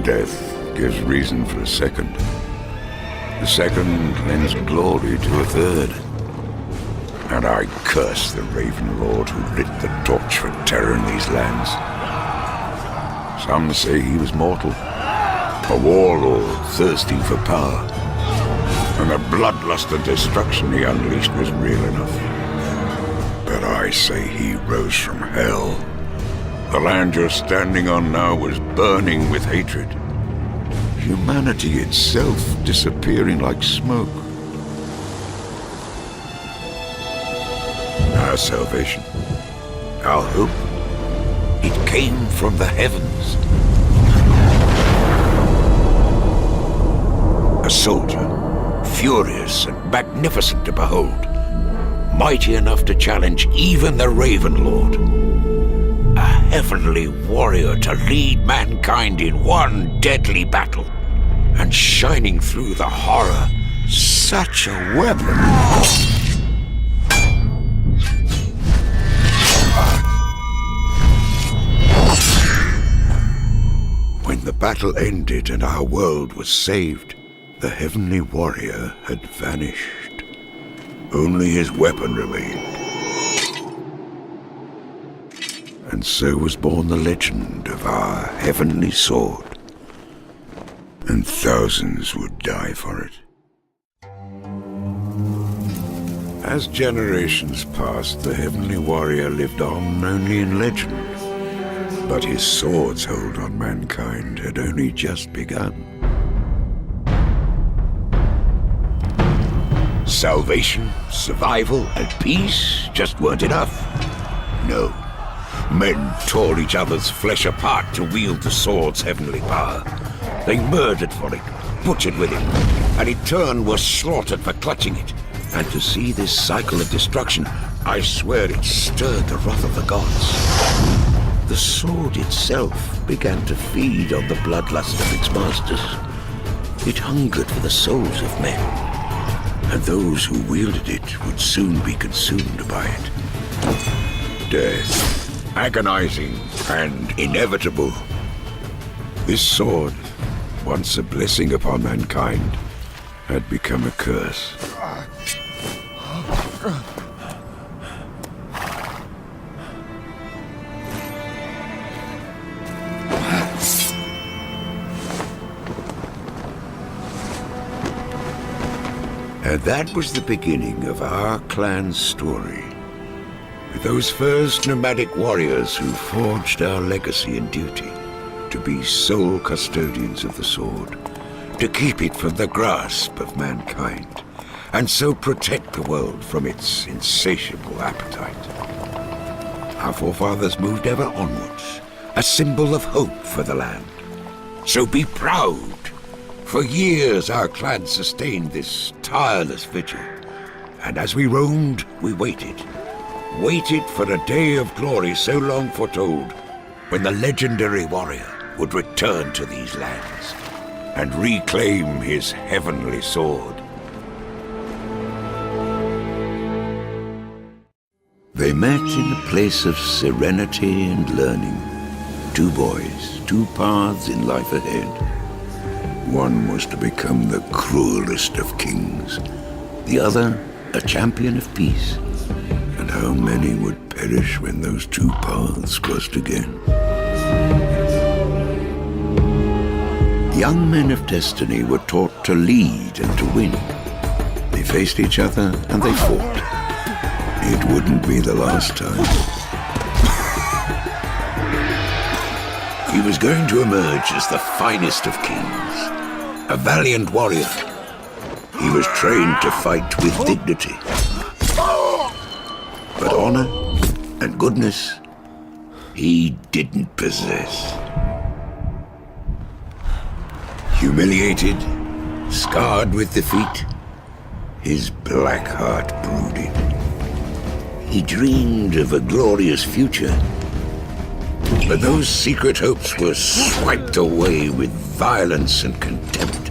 Death gives reason for a second. The second lends glory to a third. And I curse the Raven Lord who lit the torch for terror in these lands. Some say he was mortal, a warlord thirsty for power, and the bloodlust and destruction he unleashed was real enough. But I say he rose from hell. The land you're standing on now was burning with hatred. Humanity itself disappearing like smoke. Our salvation, our hope, it came from the heavens. A soldier, furious and magnificent to behold, mighty enough to challenge even the Raven Lord. A heavenly warrior to lead mankind in one deadly battle, and shining through the horror, such a weapon. When the battle ended and our world was saved, the heavenly warrior had vanished. Only his weapon remained. And so was born the legend of our heavenly sword. And thousands would die for it. As generations passed, the heavenly warrior lived on only in legend. But his sword's hold on mankind had only just begun. Salvation, survival, and peace just weren't enough. No. Men tore each other's flesh apart to wield the sword's heavenly power. They murdered for it, butchered with it, and in turn were slaughtered for clutching it. And to see this cycle of destruction, I swear it stirred the wrath of the gods. The sword itself began to feed on the bloodlust of its masters. It hungered for the souls of men, and those who wielded it would soon be consumed by it. Death, agonizing and inevitable. This sword, once a blessing upon mankind, had become a curse. And that was the beginning of our clan's story. With those first nomadic warriors who forged our legacy and duty to be sole custodians of the sword, to keep it from the grasp of mankind, and so protect the world from its insatiable appetite. Our forefathers moved ever onwards, a symbol of hope for the land. So be proud. For years our clan sustained this tireless vigil, and as we roamed, we waited for a day of glory so long foretold, when the legendary warrior would return to these lands and reclaim his heavenly sword. They met in a place of serenity and learning. Two boys, two paths in life ahead. One was to become the cruelest of kings, the other a champion of peace. And how many would perish when those two paths crossed again? Young men of destiny were taught to lead and to win. They faced each other and they fought. It wouldn't be the last time. He was going to emerge as the finest of kings, a valiant warrior. He was trained to fight with dignity. But honor and goodness, he didn't possess. Humiliated, scarred with defeat, his black heart brooded. He dreamed of a glorious future, but those secret hopes were swiped away with violence and contempt.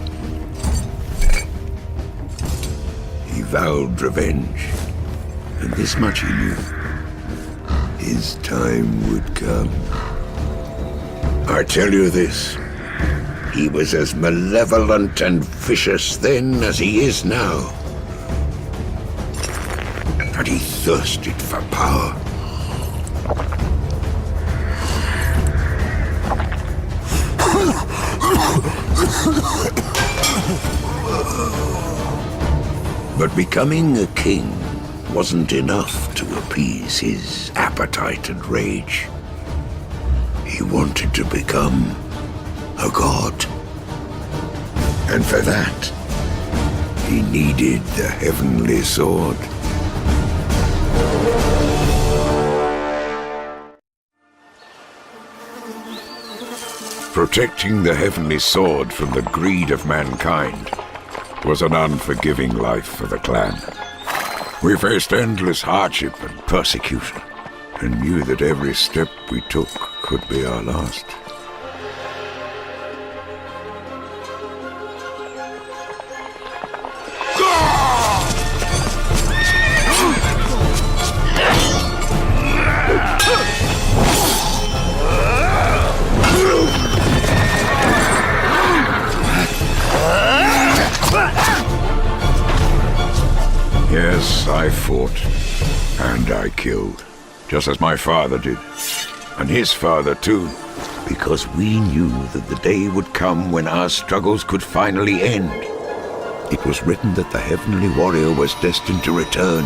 He vowed revenge, and this much he knew: his time would come. I tell you this, He was as malevolent and vicious then as he is now. And he thirsted for power. But becoming a king wasn't enough to appease his appetite and rage. He wanted to become a god. And for that, he needed the heavenly sword. Protecting the heavenly sword from the greed of mankind was an unforgiving life for the clan. We faced endless hardship and persecution, and knew that every step we took could be our last. Yes, I fought, and I killed, just as my father did, and his father too, because we knew that the day would come when our struggles could finally end. It was written that the heavenly warrior was destined to return.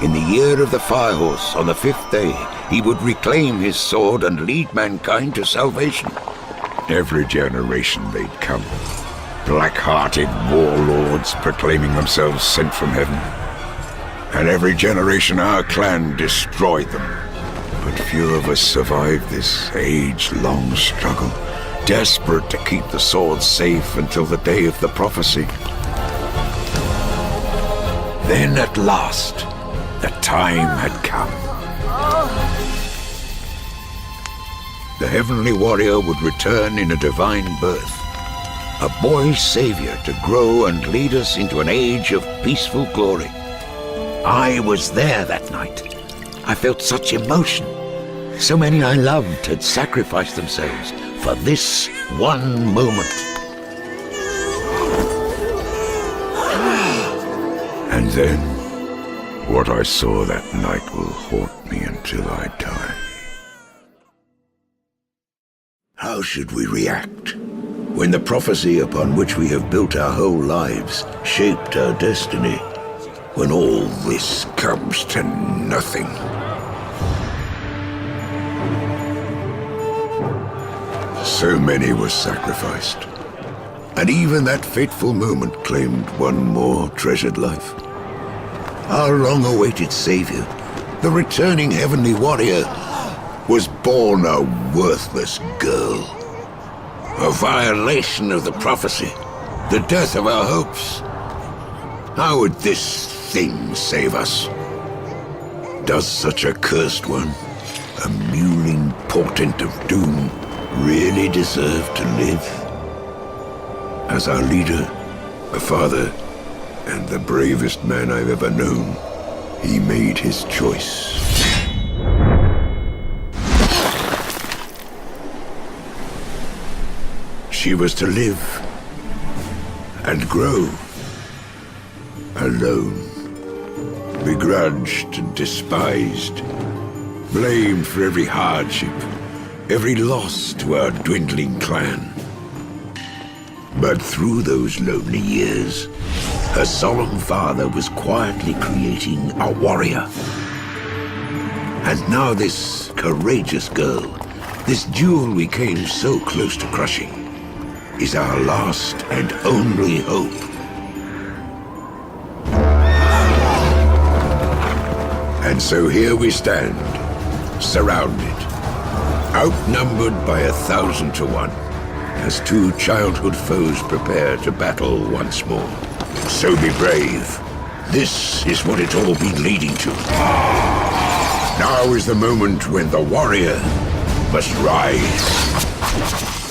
In the year of the Firehorse, on the 5th day, he would reclaim his sword and lead mankind to salvation. Every generation they'd come, black-hearted warlords proclaiming themselves sent from heaven. And every generation our clan destroyed them. But few of us survived this age-long struggle, desperate to keep the sword safe until the day of the prophecy. Then at last, the time had come. The heavenly warrior would return in a divine birth, a boy savior to grow and lead us into an age of peaceful glory. I was there that night. I felt such emotion. So many I loved had sacrificed themselves for this one moment. And then, what I saw that night will haunt me until I die. How should we react when the prophecy upon which we have built our whole lives shaped our destiny? When all this comes to nothing. So many were sacrificed, and even that fateful moment claimed one more treasured life. Our long-awaited savior, the returning heavenly warrior, was born a worthless girl. A violation of the prophecy, the death of our hopes. How would this thing save us? Does such a cursed one, a mewling portent of doom, really deserve to live? As our leader, a father, and the bravest man I've ever known, he made his choice. She was to live and grow alone, begrudged and despised, blamed for every hardship, every loss to our dwindling clan. But through those lonely years, her solemn father was quietly creating a warrior. And now this courageous girl, this jewel we came so close to crushing, is our last and only hope. And so here we stand, surrounded, outnumbered by 1,000 to 1, as two childhood foes prepare to battle once more. So be brave. This is what it's all been leading to. Now is the moment when the warrior must rise.